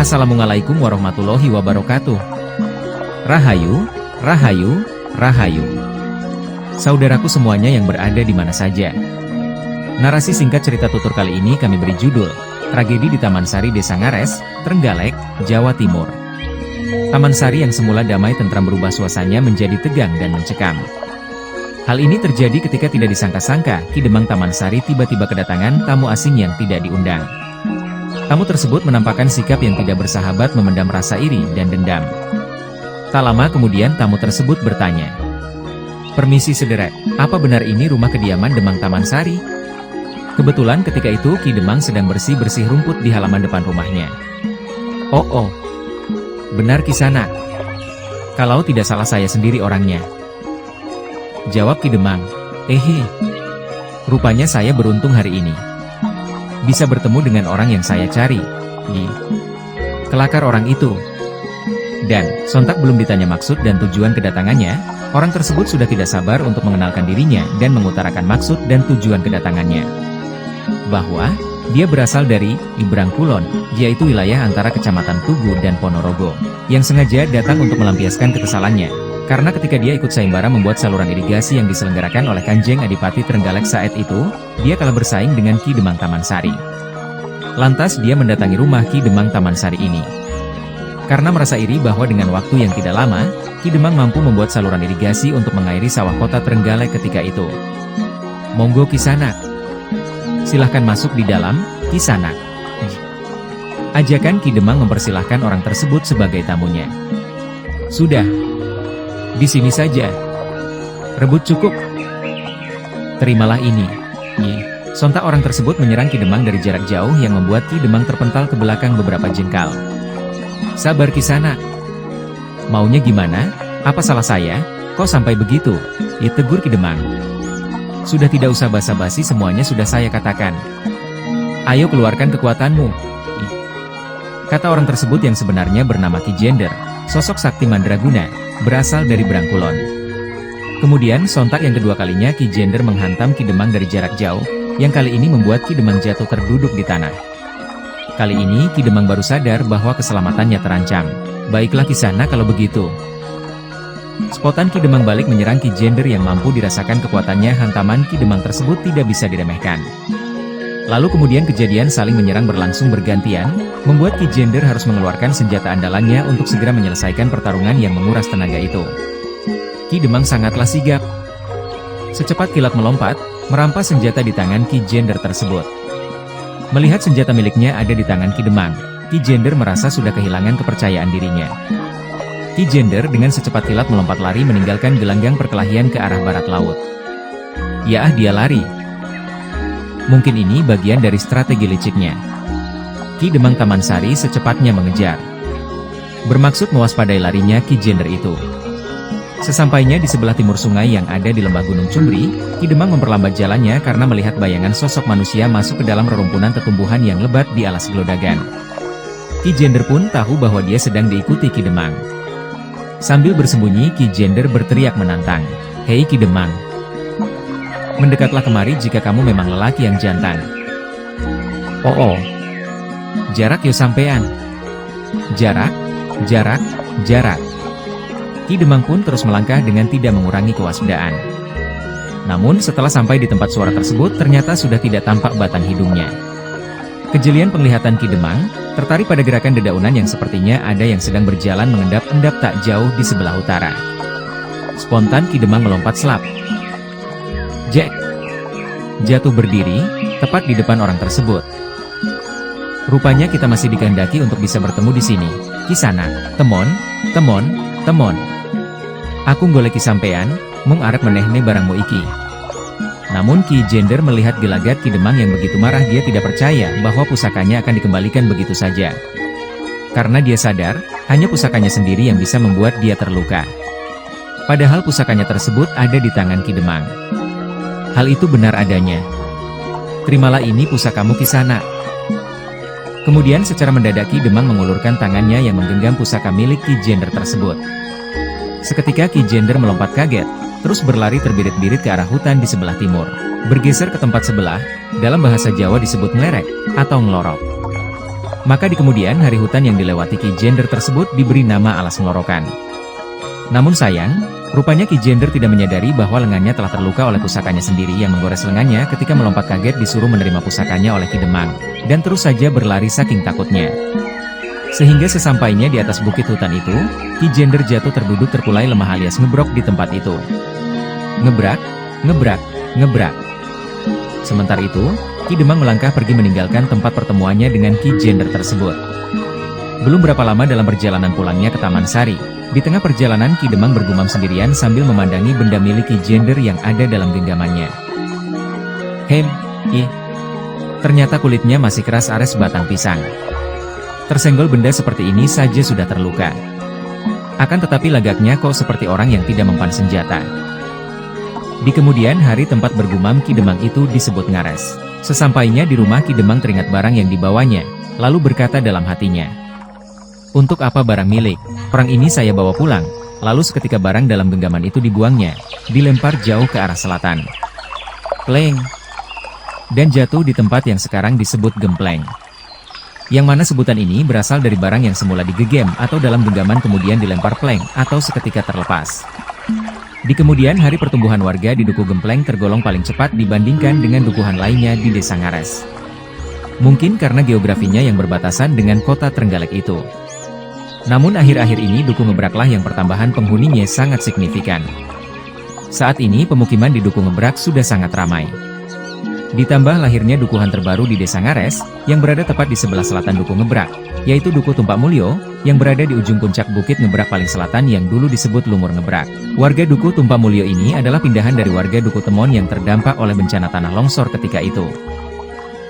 Assalamualaikum warahmatullahi wabarakatuh. Rahayu, Rahayu, Rahayu. Saudaraku semuanya yang berada di mana saja. Narasi singkat cerita tutur kali ini kami beri judul, Tragedi di Taman Sari Desa Ngares, Trenggalek, Jawa Timur. Taman Sari yang semula damai tentram berubah suasananya menjadi tegang dan mencekam. Hal ini terjadi ketika tidak disangka-sangka, Ki Demang Taman Sari tiba-tiba kedatangan tamu asing yang tidak diundang. Tamu tersebut menampakkan sikap yang tidak bersahabat memendam rasa iri dan dendam. Tak lama kemudian tamu tersebut bertanya, "Permisi sederek, apa benar ini rumah kediaman Demang Taman Sari?" Kebetulan ketika itu Ki Demang sedang bersih-bersih rumput di halaman depan rumahnya. Oh, benar Kisanak. Kalau tidak salah saya sendiri orangnya," jawab Ki Demang. Rupanya saya beruntung hari ini. Bisa bertemu dengan orang yang saya cari. Kelakar orang itu. Dan, sontak belum ditanya maksud dan tujuan kedatangannya, orang tersebut sudah tidak sabar untuk mengenalkan dirinya dan mengutarakan maksud dan tujuan kedatangannya. Bahwa, dia berasal dari Ibrang Kulon, yaitu wilayah antara Kecamatan Tugu dan Ponorogo, yang sengaja datang untuk melampiaskan kekesalannya. Karena ketika dia ikut sayembara membuat saluran irigasi yang diselenggarakan oleh Kanjeng Adipati Trenggalek saat itu, dia kalah bersaing dengan Ki Demang Taman Sari. Lantas dia mendatangi rumah Ki Demang Taman Sari ini. Karena merasa iri bahwa dengan waktu yang tidak lama, Ki Demang mampu membuat saluran irigasi untuk mengairi sawah kota Trenggalek ketika itu. "Monggo Kisanak. Silahkan masuk di dalam, Kisanak." Ajakan Ki Demang mempersilahkan orang tersebut sebagai tamunya. "Sudah. Di sini saja. Rebut cukup. Terimalah ini." Sontak orang tersebut menyerang Ki Demang dari jarak jauh yang membuat Ki Demang terpental ke belakang beberapa jengkal. "Sabar Kisanak. Maunya gimana? Apa salah saya? Kok sampai begitu?" tegur Ki Demang. "Sudah tidak usah basa-basi, semuanya sudah saya katakan. Ayo keluarkan kekuatanmu," kata orang tersebut yang sebenarnya bernama Ki Jender, sosok sakti mandraguna, berasal dari Brangkulon. Kemudian sontak yang kedua kalinya Ki Jender menghantam Ki Demang dari jarak jauh, yang kali ini membuat Ki Demang jatuh terduduk di tanah. Kali ini Ki Demang baru sadar bahwa keselamatannya terancam. "Baiklah Kisanak kalau begitu." Spontan Ki Demang balik menyerang Ki Jender yang mampu dirasakan kekuatannya. Hantaman Ki Demang tersebut tidak bisa diremehkan. Lalu kemudian kejadian saling menyerang berlangsung bergantian, membuat Ki Jender harus mengeluarkan senjata andalannya untuk segera menyelesaikan pertarungan yang menguras tenaga itu. Ki Demang sangatlah sigap. Secepat kilat melompat, merampas senjata di tangan Ki Jender tersebut. Melihat senjata miliknya ada di tangan Ki Demang, Ki Jender merasa sudah kehilangan kepercayaan dirinya. Ki Jender dengan secepat kilat melompat lari meninggalkan gelanggang perkelahian ke arah barat laut. Dia lari. Mungkin ini bagian dari strategi liciknya. Ki Demang Taman Sari secepatnya mengejar. Bermaksud mewaspadai larinya Ki Jender itu. Sesampainya di sebelah timur sungai yang ada di lembah Gunung Cumbri, Ki Demang memperlambat jalannya karena melihat bayangan sosok manusia masuk ke dalam rerumpunan tetumbuhan yang lebat di alas gelodagan. Ki Jender pun tahu bahwa dia sedang diikuti Ki Demang. Sambil bersembunyi Ki Jender berteriak menantang, "Hei Ki Demang! Mendekatlah kemari jika kamu memang lelaki yang jantan." Oh. Jarak yo sampean. Jarak. Ki Demang pun terus melangkah dengan tidak mengurangi kewaspadaan. Namun setelah sampai di tempat suara tersebut ternyata sudah tidak tampak batang hidungnya. Kejelian penglihatan Ki Demang tertarik pada gerakan dedaunan yang sepertinya ada yang sedang berjalan mengendap-endap tak jauh di sebelah utara. Spontan Ki Demang melompat selap. Jack jatuh berdiri, tepat di depan orang tersebut. "Rupanya kita masih dikehendaki untuk bisa bertemu di sini, Kisanak. Temon. Aku goleki sampean, mung arep menehne barangmu iki." Namun Ki Jender melihat gelagat Ki Demang yang begitu marah, dia tidak percaya bahwa pusakanya akan dikembalikan begitu saja. Karena dia sadar, hanya pusakanya sendiri yang bisa membuat dia terluka. Padahal pusakanya tersebut ada di tangan Ki Demang. Hal itu benar adanya. "Terimalah ini pusakamu Kisanak." Kemudian secara mendadak Ki Demang mengulurkan tangannya yang menggenggam pusaka milik Ki Jender tersebut. Seketika Ki Jender melompat kaget, terus berlari terbirit-birit ke arah hutan di sebelah timur. Bergeser ke tempat sebelah, dalam bahasa Jawa disebut ngelerek, atau ngelorok. Maka di kemudian hari hutan yang dilewati Ki Jender tersebut diberi nama Alas Ngelorokan. Namun sayang, rupanya Ki Jender tidak menyadari bahwa lengannya telah terluka oleh pusakanya sendiri yang menggores lengannya ketika melompat kaget disuruh menerima pusakanya oleh Ki Demang, dan terus saja berlari saking takutnya. Sehingga sesampainya di atas bukit hutan itu, Ki Jender jatuh terduduk terkulai lemah alias ngebrok di tempat itu. Ngebrak, ngebrak, ngebrak. Sementara itu, Ki Demang melangkah pergi meninggalkan tempat pertemuannya dengan Ki Jender tersebut. Belum berapa lama dalam perjalanan pulangnya ke Taman Sari, di tengah perjalanan Ki Demang bergumam sendirian sambil memandangi benda milik Ki Jender yang ada dalam genggamannya. Ternyata kulitnya masih keras ares batang pisang. Tersenggol benda seperti ini saja sudah terluka. Akan tetapi lagaknya kok seperti orang yang tidak mempan senjata. Di kemudian hari tempat bergumam Ki Demang itu disebut Ngares. Sesampainya di rumah Ki Demang teringat barang yang dibawanya, lalu berkata dalam hatinya, "Untuk apa barang milik orang ini saya bawa pulang?" Lalu seketika barang dalam genggaman itu dibuangnya, dilempar jauh ke arah selatan. Pleng! Dan jatuh di tempat yang sekarang disebut Gempleng. Yang mana sebutan ini berasal dari barang yang semula digegem atau dalam genggaman kemudian dilempar pleng atau seketika terlepas. Di kemudian hari pertumbuhan warga di Duku Gempleng tergolong paling cepat dibandingkan dengan dukuhan lainnya di Desa Ngares. Mungkin karena geografinya yang berbatasan dengan kota Trenggalek itu. Namun akhir-akhir ini Duku Ngebraklah yang pertambahan penghuninya sangat signifikan. Saat ini pemukiman di Duku Ngebrak sudah sangat ramai. Ditambah lahirnya dukuhan terbaru di Desa Ngares, yang berada tepat di sebelah selatan Duku Ngebrak, yaitu Duku Tumpak Mulyo, yang berada di ujung puncak Bukit Ngebrak paling selatan yang dulu disebut Lumur Ngebrak. Warga Duku Tumpak Mulyo ini adalah pindahan dari warga Duku Temon yang terdampak oleh bencana tanah longsor ketika itu.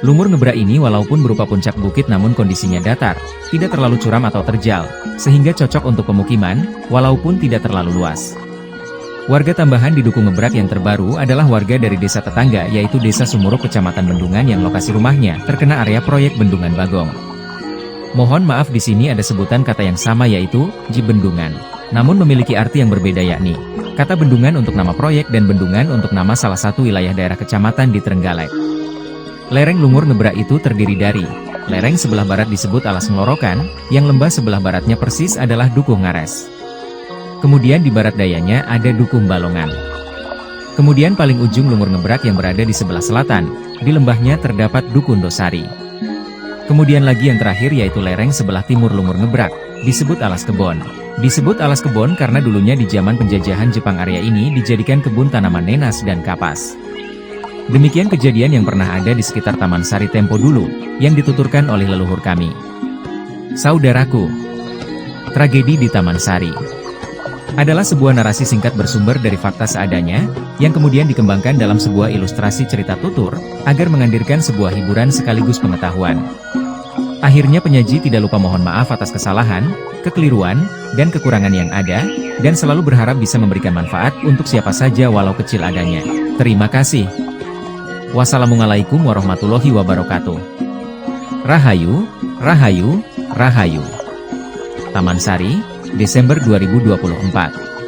Lumur Ngebrak ini walaupun berupa puncak bukit namun kondisinya datar, tidak terlalu curam atau terjal, sehingga cocok untuk pemukiman, walaupun tidak terlalu luas. Warga tambahan di Duku Ngebrak yang terbaru adalah warga dari desa tetangga yaitu Desa Sumuruk Kecamatan Bendungan yang lokasi rumahnya terkena area proyek Bendungan Bagong. Mohon maaf di sini ada sebutan kata yang sama yaitu Ji Bendungan, namun memiliki arti yang berbeda yakni kata Bendungan untuk nama proyek dan Bendungan untuk nama salah satu wilayah daerah kecamatan di Trenggalek. Lereng Lumur Ngebrak itu terdiri dari lereng sebelah barat disebut Alas Ngelorokan, yang lembah sebelah baratnya persis adalah Dukuh Ngares. Kemudian di barat dayanya ada Dukuh Balongan. Kemudian paling ujung Lumur Ngebrak yang berada di sebelah selatan, di lembahnya terdapat Dukuh Ndosari. Kemudian lagi yang terakhir yaitu lereng sebelah timur Lumur Ngebrak, disebut Alas Kebon. Disebut Alas Kebon karena dulunya di zaman penjajahan Jepang area ini dijadikan kebun tanaman nenas dan kapas. Demikian kejadian yang pernah ada di sekitar Taman Sari tempo dulu, yang dituturkan oleh leluhur kami. Saudaraku, tragedi di Taman Sari adalah sebuah narasi singkat bersumber dari fakta seadanya, yang kemudian dikembangkan dalam sebuah ilustrasi cerita tutur, agar menghadirkan sebuah hiburan sekaligus pengetahuan. Akhirnya penyaji tidak lupa mohon maaf atas kesalahan, kekeliruan, dan kekurangan yang ada, dan selalu berharap bisa memberikan manfaat untuk siapa saja walau kecil adanya. Terima kasih. Wassalamualaikum warahmatullahi wabarakatuh. Rahayu, Rahayu, Rahayu. Taman Sari, Desember 2024.